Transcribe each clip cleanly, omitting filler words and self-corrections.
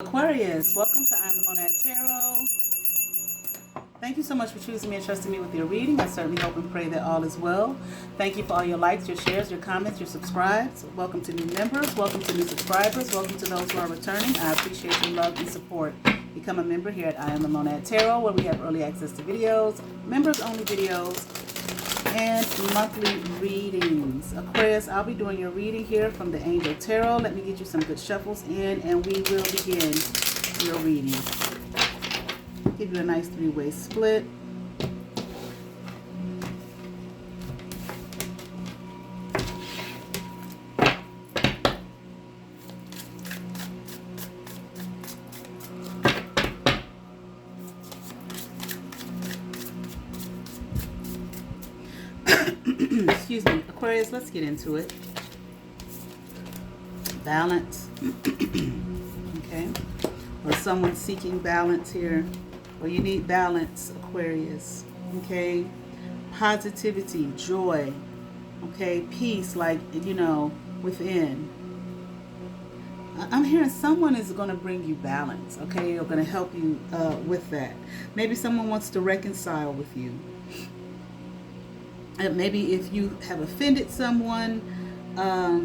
Aquarius, welcome to I'm the Monad Tarot. Thank you so much for choosing me and trusting me with your reading. I certainly hope and pray that all is well. Thank you for all your likes, your shares, your comments, your subscribes. Welcome to new members. Welcome to new subscribers. Welcome to those who are returning. I appreciate your love and support. Become a member here at I Am the Monad Tarot, where we have early access to videos, members-only videos, and monthly readings. Aquarius, I'll be doing your reading here from the Angel Tarot. Let me get you some good shuffles in, and we will begin your reading. Give you a nice three-way split. Excuse me, Aquarius, let's get into it. Balance. Okay. Or someone seeking balance here. Or you need balance, Aquarius. Okay. Positivity, joy. Okay. Peace, like, within. I'm hearing someone is going to bring you balance. Okay. Or going to help you with that. Maybe someone wants to reconcile with you. Maybe if you have offended someone, or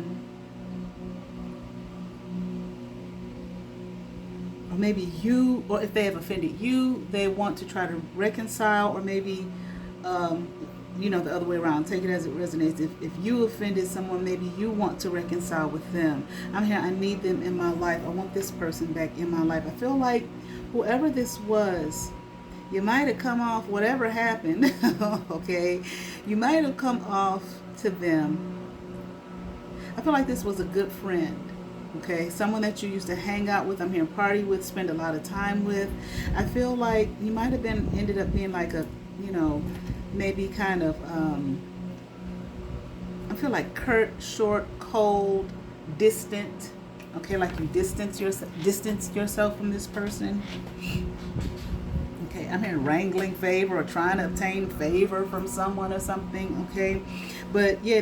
maybe you, or if they have offended you, they want to try to reconcile, or maybe, the other way around. Take it as it resonates. If you offended someone, maybe you want to reconcile with them. I'm here. I need them in my life. I want this person back in my life. I feel like whoever this was, you might have come off, whatever happened, okay? You might have come off to them. I feel like this was a good friend, okay? Someone that you used to hang out with, I'm here, party with, spend a lot of time with. I feel like you might have ended up being like a, maybe kind of, I feel like curt, short, cold, distant, okay? Like you distanced yourself from this person. Okay, I'm here wrangling favor or trying to obtain favor from someone or something. Okay, but yeah,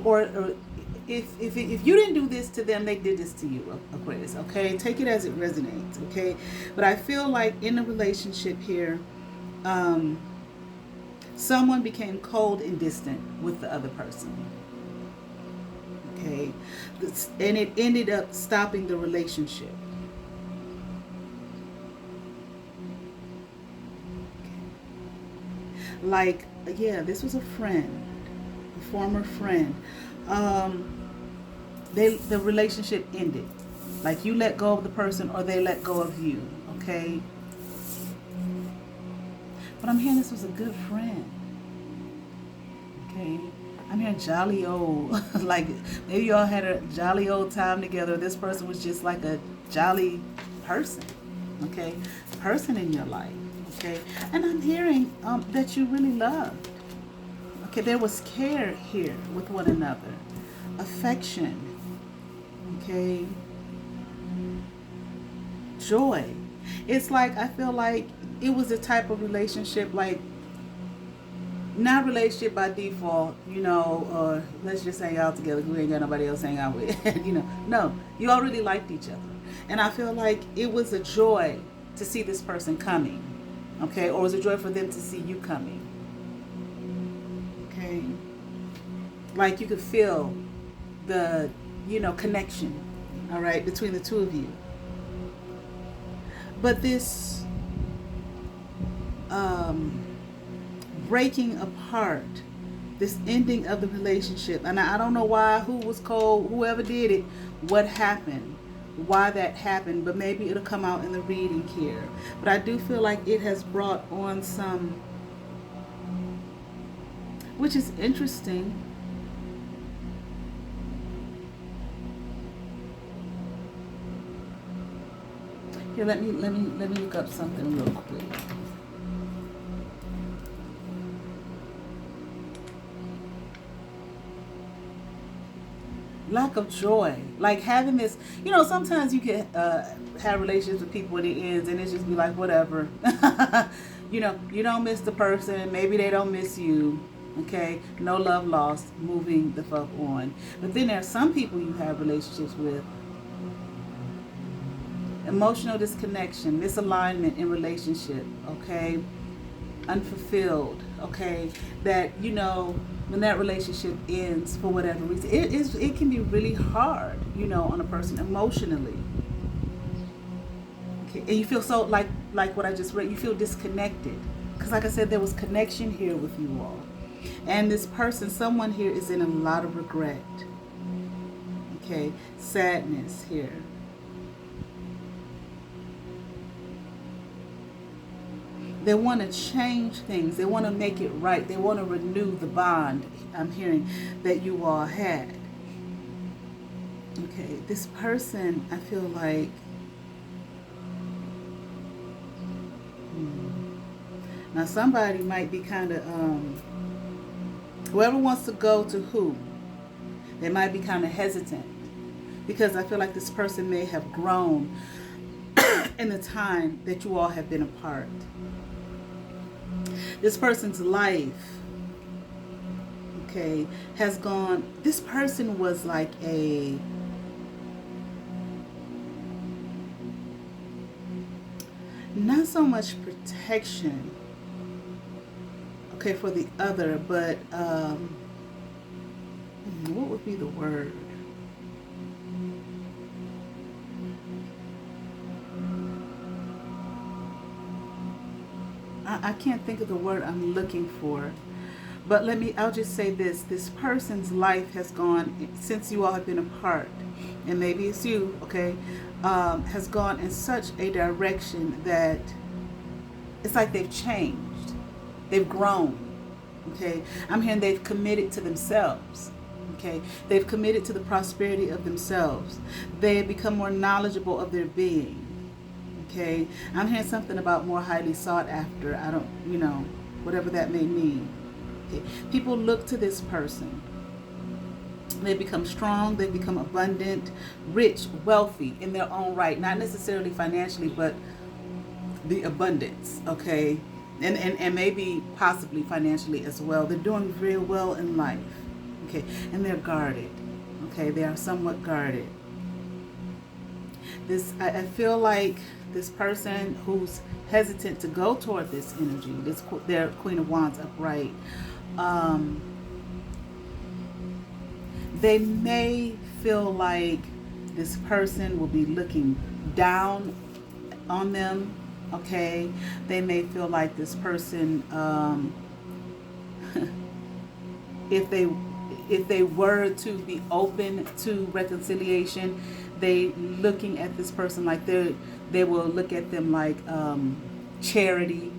or if you didn't do this to them, they did this to you, Aquarius. Okay, take it as it resonates. Okay, but I feel like in a relationship here, someone became cold and distant with the other person. Okay, and it ended up stopping the relationship. Like, yeah, this was a friend, a former friend. The relationship ended. Like you let go of the person or they let go of you, okay? But I'm hearing this was a good friend, okay? I'm hearing jolly old, like maybe y'all had a jolly old time together. This person was just like a jolly person, okay? Person in your life. Okay, and I'm hearing that you really loved. Okay, there was care here with one another, affection. Okay, joy. It's like I feel like it was a type of relationship, like not relationship by default, or let's just hang out together because we ain't got nobody else to hang out with. No, you already liked each other, and I feel like it was a joy to see this person coming. Okay, or was it joy for them to see you coming? Okay, like you could feel the, connection, all right, between the two of you. But this breaking apart, this ending of the relationship, and I don't know why, who was cold, whoever did it, what happened, why that happened, but maybe it'll come out in the reading here. But I do feel like it has brought on some, which is interesting. Here, let me look up something real quick. Lack of joy, like having this, sometimes you can have relationships with people when it ends and it just be like whatever. You don't miss the person, maybe they don't miss you. Okay, no love lost, moving the fuck on. But then there are some people you have relationships with Emotional disconnection, misalignment in relationship, okay? Unfulfilled, okay? That, when that relationship ends for whatever reason, it can be really hard, on a person emotionally. Okay, and you feel so like what I just read, you feel disconnected. Because like I said, there was connection here with you all. And this person, someone here is in a lot of regret. Okay, sadness here. They want to change things. They want to make it right. They want to renew the bond, I'm hearing, that you all had. Okay, this person, I feel like, now somebody might be kind of, whoever wants to go to who, they might be kind of hesitant. Because I feel like this person may have grown in the time that you all have been apart. This person's life, okay, has gone, this person was like not so much protection, okay, for the other, but what would be the word? I can't think of the word I'm looking for. But I'll just say this. This person's life has gone, since you all have been apart, and maybe it's you, okay, has gone in such a direction that it's like they've changed. They've grown, okay. I'm hearing they've committed to themselves, okay. They've committed to the prosperity of themselves. They have become more knowledgeable of their being. Okay, I'm hearing something about more highly sought after. I don't, whatever that may mean. Okay. People look to this person. They become strong. They become abundant, rich, wealthy in their own right. Not necessarily financially, but the abundance. Okay, and maybe possibly financially as well. They're doing very well in life. Okay, and they're guarded. Okay, they are somewhat guarded. I feel like this person who's hesitant to go toward this energy, their Queen of Wands upright, they may feel like this person will be looking down on them, okay? They may feel like this person, if they were to be open to reconciliation, they looking at this person like they will look at them like charity,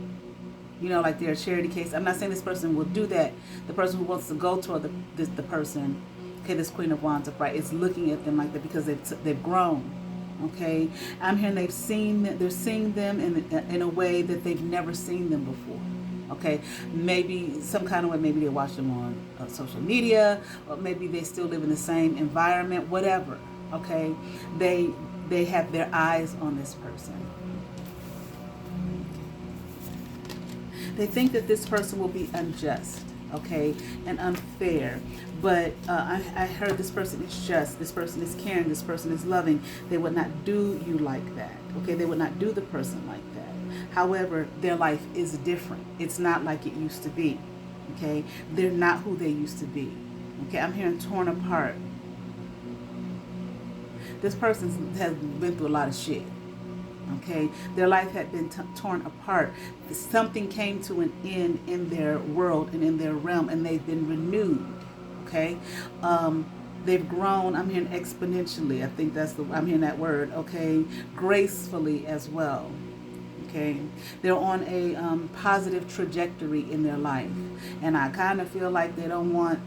like they're a charity case. I'm not saying this person will do that. The person who wants to go toward the person, okay, this Queen of Wands upright, is looking at them like that because they've grown. Okay, I'm hearing they're seeing them in a way that they've never seen them before. Okay, maybe some kind of way, maybe they watch them on social media, or maybe they still live in the same environment, whatever. Okay, they have their eyes on this person. They think that this person will be unjust, okay, and unfair. But I heard this person is just, this person is caring, this person is loving. They would not do you like that, okay? They would not do the person like that. However, their life is different. It's not like it used to be, okay? They're not who they used to be, okay? I'm hearing torn apart. This person has been through a lot of shit, okay? Their life had been torn apart. Something came to an end in their world and in their realm, and they've been renewed, okay? They've grown, I'm hearing exponentially. I think I'm hearing that word, okay? Gracefully as well, okay? They're on a positive trajectory in their life. And I kind of feel like they don't want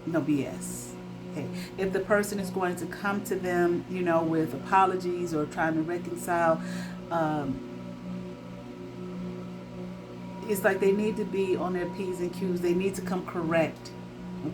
no BS. Okay. If the person is going to come to them, with apologies or trying to reconcile, it's like they need to be on their P's and Q's. They need to come correct.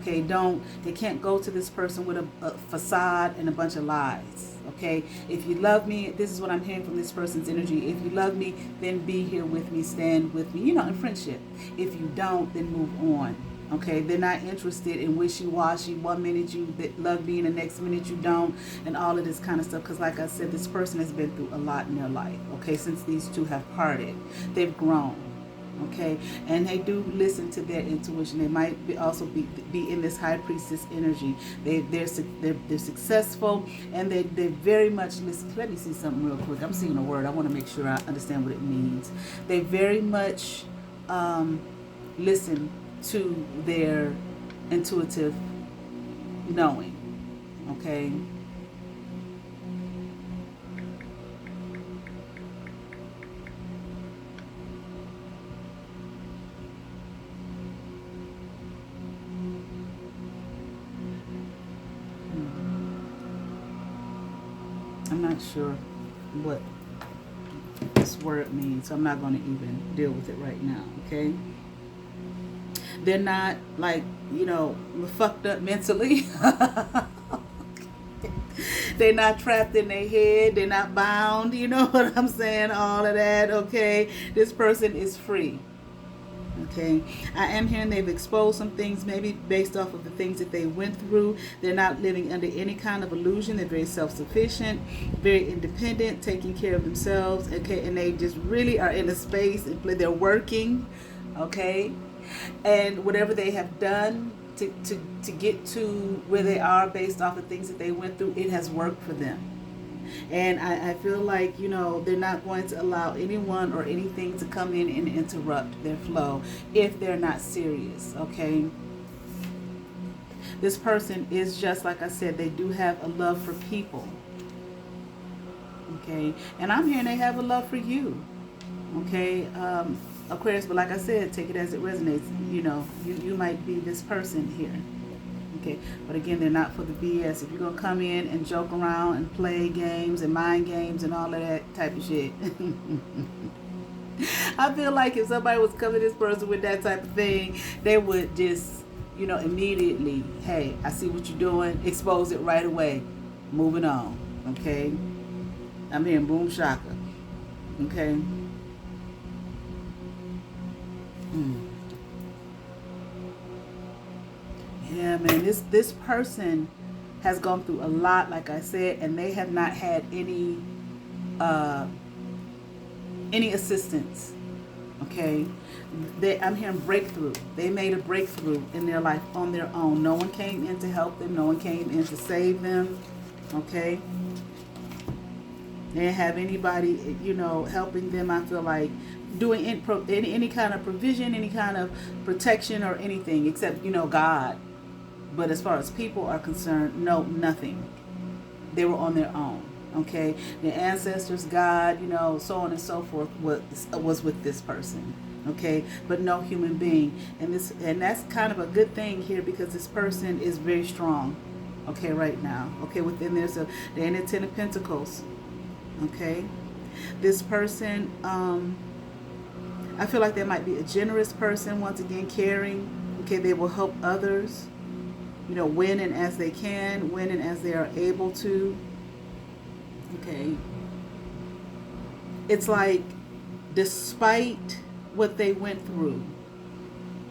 Okay, they can't go to this person with a facade and a bunch of lies. Okay, if you love me, this is what I'm hearing from this person's energy. If you love me, then be here with me, stand with me, in friendship. If you don't, then move on. Okay, they're not interested in wishy-washy. One minute you love me, and the next minute you don't, and all of this kind of stuff. Because like I said, this person has been through a lot in their life. Okay, since these two have parted, they've grown. Okay, and they do listen to their intuition. They might also be in this high priestess energy. They're successful, and they very much listen. Let me see something real quick. I'm seeing a word. I want to make sure I understand what it means. They very much listen to their intuitive knowing. Okay. I'm not sure what this word means, so I'm not going to even deal with it right now. Okay. They're not like, fucked up mentally. They're not trapped in their head. They're not bound. You know what I'm saying? All of that. Okay. This person is free. Okay. I am hearing they've exposed some things, maybe based off of the things that they went through. They're not living under any kind of illusion. They're very self-sufficient, very independent, taking care of themselves. Okay. And they just really are in a space and they're working. Okay. And whatever they have done to get to where they are based off of things that they went through, it has worked for them. And I feel like, they're not going to allow anyone or anything to come in and interrupt their flow if they're not serious, okay? This person is just, like I said, they do have a love for people, okay? And I'm hearing they have a love for you, okay? Aquarius, but like I said, take it as it resonates. You might be this person here. Okay, but again, they're not for the BS. If you're going to come in and joke around and play games and mind games and all of that type of shit. I feel like if somebody was coming to this person with that type of thing, they would just, immediately, hey, I see what you're doing. Expose it right away. Moving on. Okay. I'm hearing boom shaka. Okay. Yeah, man, this person has gone through a lot, like I said, and they have not had any assistance. Okay, I'm hearing breakthrough. They made a breakthrough in their life on their own. No one came in to help them. No one came in to save them. Okay, they didn't have anybody, helping them. I feel like doing any kind of provision, any kind of protection or anything except, God. But as far as people are concerned, no, nothing. They were on their own. Okay, their ancestors, God, so on and so forth was with this person. Okay, but no human being, and that's kind of a good thing here because this person is very strong. Okay, right now. Okay, within they're in the 10 of Pentacles. Okay, this person, I feel like they might be a generous person. Once again, caring. Okay, they will help others. When and as they can, when and as they are able to. Okay. It's like, despite what they went through,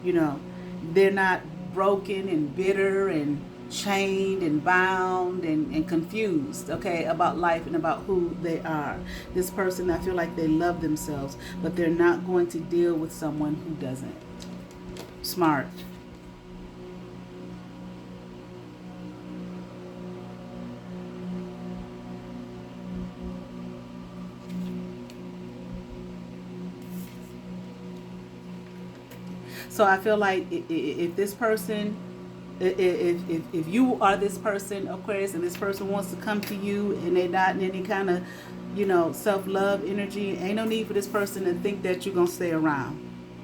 they're not broken and bitter and chained and bound and confused, okay, about life and about who they are. This person, I feel like they love themselves, but they're not going to deal with someone who doesn't. Smart. So I feel like if this person, if you are this person, Aquarius, and this person wants to come to you and they're not in any kind of, self-love energy, ain't no need for this person to think that you're going to stay around.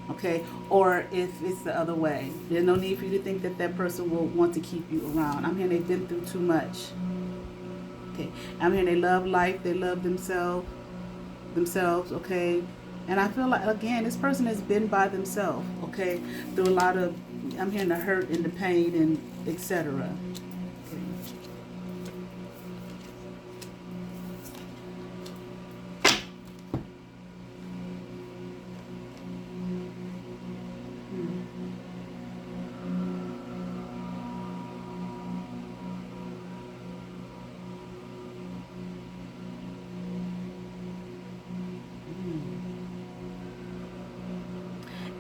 Okay? Or if it's the other way, there's no need for you to think that that person will want to keep you around. I'm hearing they've been through too much. Okay? I'm hearing they love life, they love themselves, okay? And I feel like, again, this person has been by themselves, okay, through a lot of, I'm hearing the hurt and the pain and etc. Okay.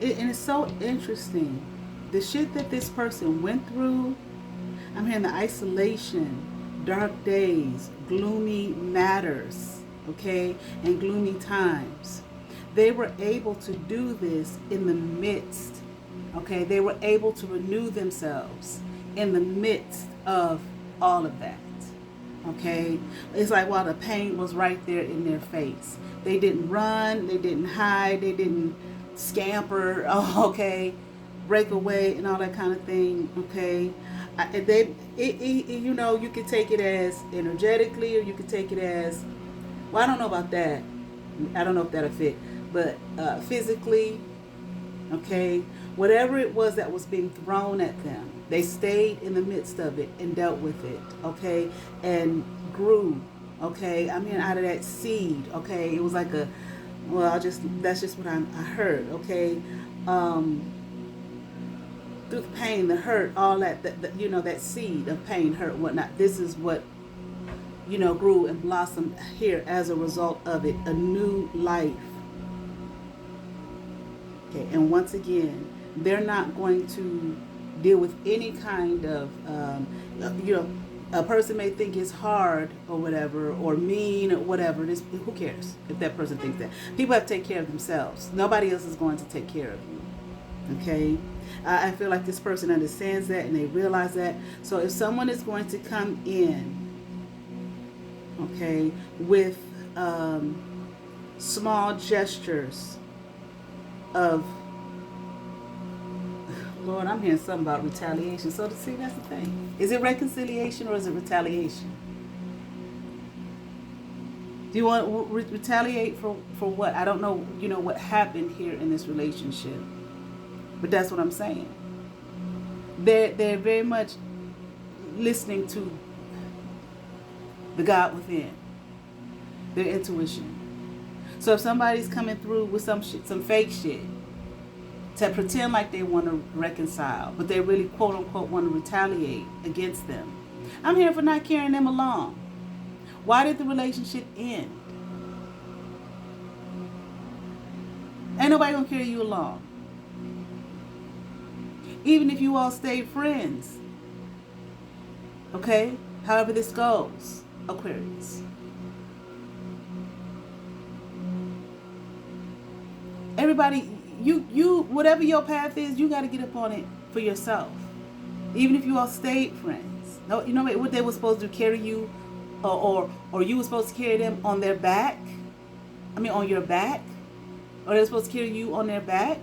And it's so interesting. The shit that this person went through, I'm hearing the isolation, dark days, gloomy matters, okay, and gloomy times. They were able to do this in the midst, okay? They were able to renew themselves in the midst of all of that, okay? It's like while the pain was right there in their face. They didn't run, they didn't hide, they didn't scamper, okay, break away and all that kind of thing, okay? You know, you could take it as energetically, or you could take it as, well, I don't know about that. I don't know if that'll fit, but physically, okay, whatever it was that was being thrown at them, they stayed in the midst of it and dealt with it, okay, and grew, okay. I mean, out of that seed, okay, it was like a, well, that's just what I heard, okay. Through the pain, the hurt, all that, you know, that seed of pain, hurt, whatnot. This is what, you know, grew and blossomed here as a result of it, a new life. Okay, and once again, they're not going to deal with any kind of, you know, a person may think it's hard or whatever, or mean or whatever. Who cares if that person thinks that? People have to take care of themselves. Nobody else is going to take care of you. Okay? I feel like this person understands that and they realize that. So if someone is going to come in, okay, with small gestures of, Lord, I'm hearing something about retaliation. So to see, that's the thing. Is it reconciliation or is it retaliation? Do you want to retaliate for what? I don't know, you know, what happened here in this relationship. But that's what I'm saying. They're very much listening to the God within, their intuition. So if somebody's coming through with some shit, some fake shit, to pretend like they want to reconcile, but they really quote unquote want to retaliate against them, I'm here for not carrying them along. Why did the relationship end? Ain't nobody gonna carry you along. Even if you all stayed friends. Okay? However this goes, Aquarius. Everybody, you whatever your path is, you got to get up on it for yourself. Even if you all stayed friends. No, you know what they were supposed to do, carry you, or you were supposed to carry them on their back. I mean, on your back. Or they're supposed to carry you on their back.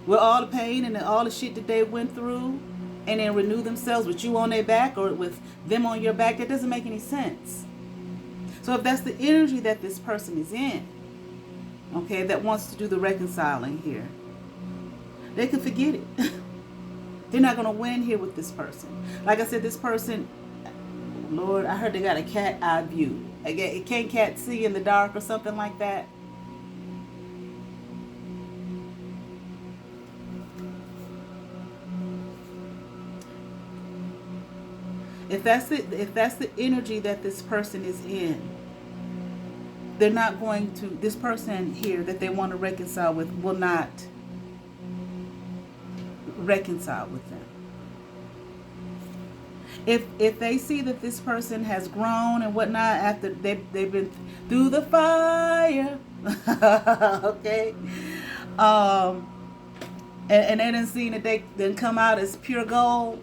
With all the pain and all the shit that they went through, and then renew themselves with you on their back or with them on your back. That doesn't make any sense. So if that's the energy that this person is in, okay, that wants to do the reconciling here, they can forget it. They're not going to win here with this person. Like I said, this person, Lord, I heard they got a cat eye view. Can't cat see in the dark or something like that? If that's the energy that this person is in, they're not going to, this person here that they want to reconcile with will not reconcile with them. If they see that this person has grown and whatnot after they've been through the fire, okay, and they didn't see that they didn't come out as pure gold,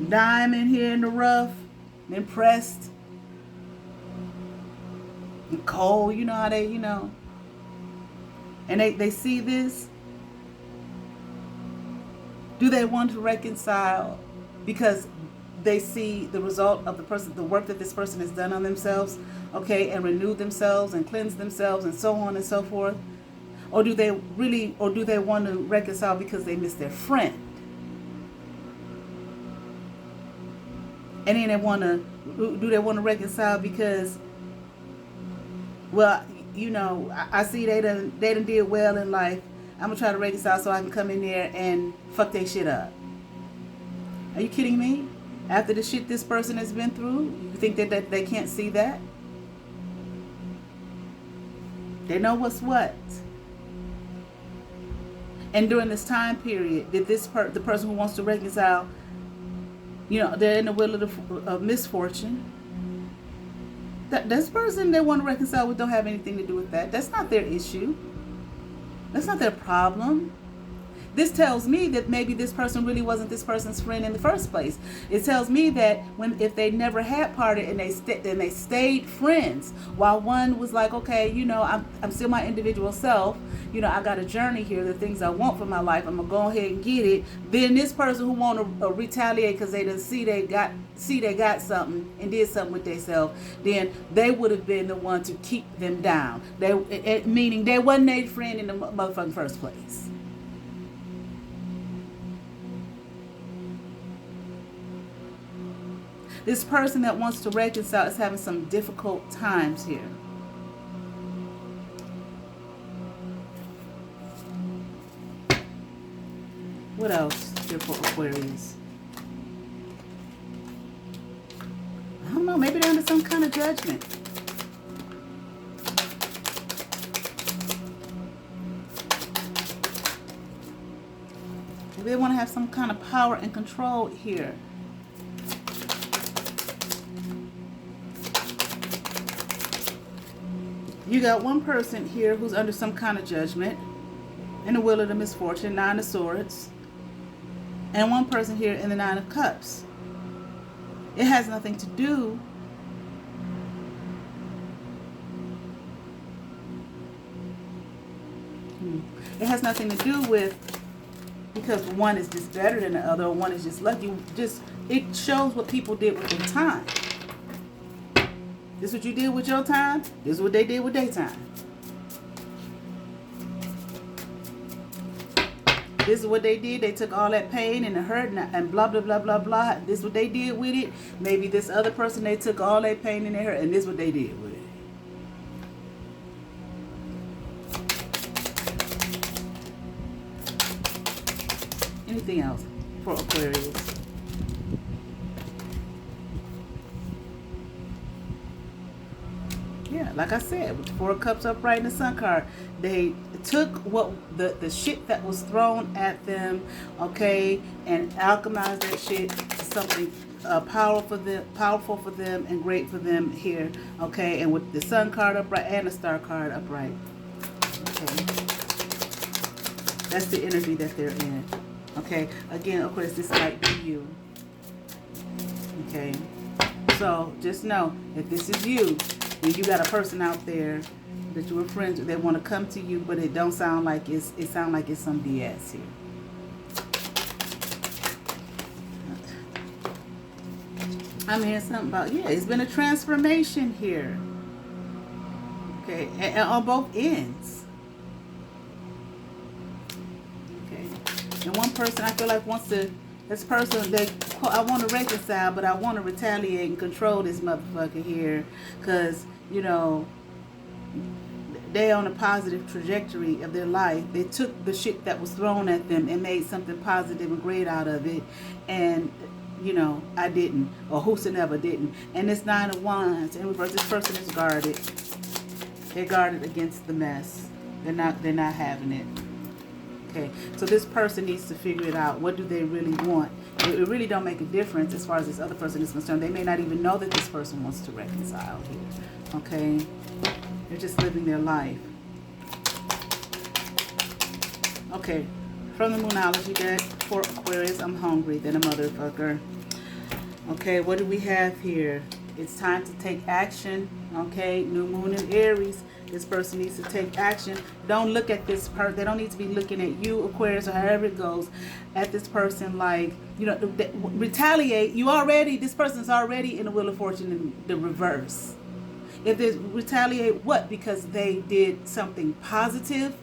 diamond here in the rough, then pressed and cold, you know how they, you know, and they see this. Do they want to reconcile because they see the result of the work that this person has done on themselves, okay, and renewed themselves and cleansed themselves and so on and so forth? Or do they want to reconcile because they miss their friend? And then do they want to reconcile because, well, you know, I see they done did well in life. I'm going to try to reconcile so I can come in there and fuck their shit up. Are you kidding me? After the shit this person has been through, you think that they can't see that? They know what's what. And during this time period, did the person who wants to reconcile, they're in the wheel of misfortune. This person they want to reconcile with don't have anything to do with that. That's not their issue. That's not their problem. This tells me that maybe this person really wasn't this person's friend in the first place. It tells me that if they never had parted and they stayed friends, while one was like, okay, I'm still my individual self. I got a journey here, the things I want for my life. I'm gonna go ahead and get it. Then this person who want to retaliate because they didn't see they got something and did something with themselves, then they would have been the one to keep them down. Meaning they wasn't their friend in the motherfucking first place. This person that wants to reconcile is having some difficult times here. What else here for Aquarius? I don't know. Maybe they're under some kind of judgment. Maybe they want to have some kind of power and control here. You got one person here who's under some kind of judgment in the wheel of the misfortune, 9 of Swords, and one person here in the 9 of Cups. It has nothing to do It has nothing to do with because one is just better than the other or one is just lucky. It shows what people did with their time. This is what you did with your time. This is what they did with their time. This is what they did. They took all that pain and the hurt and blah, blah, blah, blah, blah. This is what they did with it. Maybe this other person, they took all that pain and their hurt and this is what they did with it. Anything else for Aquarius? Yeah, like I said, with the 4 of Cups upright in the Sun card, they took what the shit that was thrown at them, okay, and alchemized that shit to something powerful for them and great for them here, okay, and with the Sun card upright and the Star card upright, okay, that's the energy that they're in, okay. Again, of course, this might be you, okay. So just know if this is you, and you got a person out there that you were friends with, they want to come to you, but it don't sound like it sounds like it's some BS here. I'm hearing something about, yeah, it's been a transformation here. Okay, and on both ends. Okay, and one person I feel like wants to, this person, I want to reconcile, but I want to retaliate and control this motherfucker here, because, you know, they on a positive trajectory of their life. They took the shit that was thrown at them and made something positive and great out of it. And, you know, I didn't. Or whosoever didn't. And this 9 of Wands in reverse, this person is guarded. They're guarded against the mess. They're not having it. Okay. So this person needs to figure it out. What do they really want? It really don't make a difference as far as this other person is concerned. They may not even know that this person wants to reconcile here. Okay. They're just living their life. Okay, from the Moonology deck for Aquarius, I'm hungry than a motherfucker. Okay, what do we have here? It's time to take action. Okay, new moon in Aries. This person needs to take action. Don't look at this person. They don't need to be looking at you, Aquarius, or however it goes, at this person like, you know, retaliate. This person's already in the Wheel of Fortune in the reverse. If they retaliate, what? Because they did something positive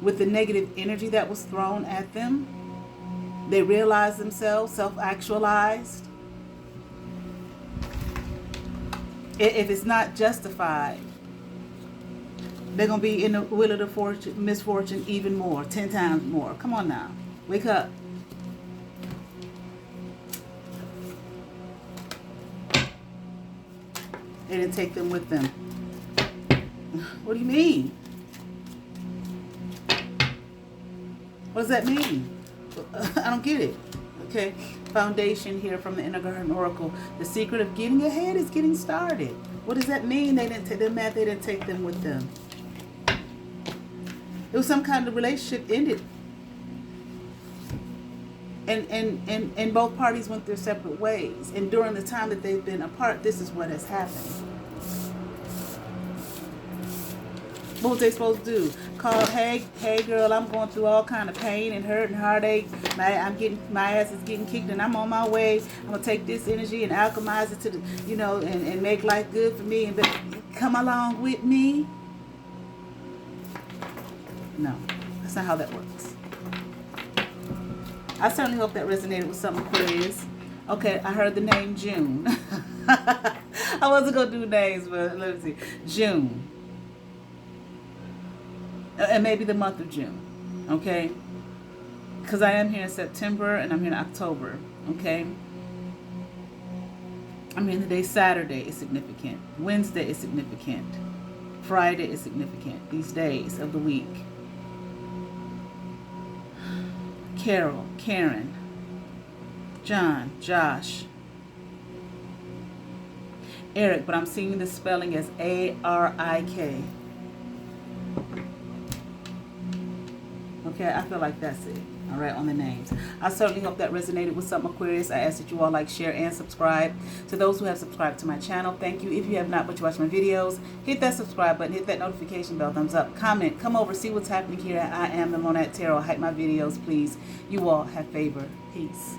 with the negative energy that was thrown at them. They realized themselves, self-actualized. If it's not justified, they're going to be in the wheel of the misfortune even more, 10 times more. Come on now. Wake up. They didn't take them with them. What do you mean? What does that mean? I don't get it. Okay. Foundation here from the Inner Garden Oracle. The secret of getting ahead is getting started. What does that mean? They didn't take them mad. They didn't take them with them. It was some kind of relationship ended. And both parties went their separate ways. And during the time that they've been apart, this is what has happened. What was they supposed to do? Call, hey girl, I'm going through all kind of pain and hurt and heartache. My ass is getting kicked and I'm on my way. I'm gonna take this energy and alchemize it to the, and make life good for me, and come along with me. No, that's not how that works. I certainly hope that resonated with some Aquarius. Okay, I heard the name June. I wasn't gonna do names, but let me see. June. And maybe the month of June, okay? Because I am here in September and I'm here in October, okay? I'm here the day Saturday is significant. Wednesday is significant. Friday is significant. These days of the week. Carol, Karen, John, Josh, Eric, but I'm seeing the spelling as A-R-I-K. Okay, I feel like that's it. All right, on the names. I certainly hope that resonated with some Aquarius. I ask that you all like, share, and subscribe. To those who have subscribed to my channel, thank you. If you have not, but you watch my videos, hit that subscribe button, hit that notification bell, thumbs up, comment, come over, see what's happening here. I am the Monat Tarot. Hype my videos, please. You all have favor. Peace.